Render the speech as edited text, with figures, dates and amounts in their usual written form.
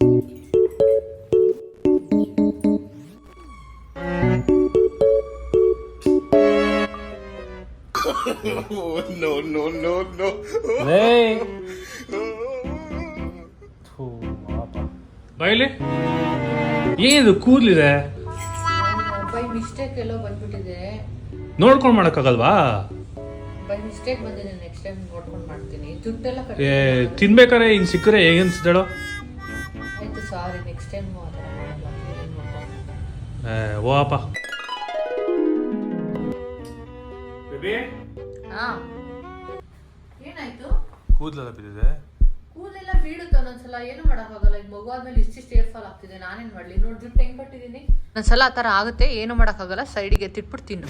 No. ಬೈಲಿ ಏನಿದು ಕೂದಲಿದೆ by mistake ಎಲ್ಲೋ ಬಂದ್ಬಿಟ್ಟಿದೆ. ನೋಡ್ಕೊಂಡು ಮಾಡಕ್ಕಾಗಲ್ವಾ? ಬೈ ಮಿಸ್ಟೇಕ್ ಬಂದಿದೆ. ನೆಕ್ಸ್ಟ್ ಟೈಮ್ ನೋಡ್ಕೊಂಡು ಮಾಡ್ತೀನಿ. ದುಡ್ಡೆಲ್ಲ ತಿನ್ಬೇಕಾರೆ ಹಿಂಗ್ ಸಿಕ್ಕರೆ ಹೇಗೆ ಅನ್ಸ್ತಾಳೋ? ಆಯ್ತು ಸಾರಿ, ನೆಕ್ಸ್ಟ್ ಟೈಮ್ ಆ ಥರ ಮಾಡಲ್ಲ. ಓ ಅಪ್ಪ. ಹಾ ಏನಾಯ್ತು? ಕೂದಲೆಲ್ಲ ಬಿದ್ದಿದೆ. ಕೂದಲೆಲ್ಲ ಬೀಳುತ್ತೆ ಒಂದೊಂದ್ಸಲ, ಏನು ಮಾಡೋಕ್ಕಾಗಲ್ಲ. ಈಗ ಮಗು ಆದ್ಮೇಲೆ ಇಷ್ಟಿಷ್ಟು ಏರ್ ಫಾಲ್ ಆಗ್ತಿದೆ, ನಾನೇನ್ ಮಾಡ್ಲಿ? ನೋಡಿ ಜುಟ್ಟು ಹೆಂಗ್ ಕಟ್ಟಿದೀನಿ. ಒಂದ್ಸಲ ಆ ಥರ ಆಗುತ್ತೆ, ಏನು ಮಾಡೋಕ್ಕಾಗಲ್ಲ. ಸೈಡಿಗೆ ಎತ್ತಿಟ್ಬಿಟ್ಟು ತಿನ್ನು.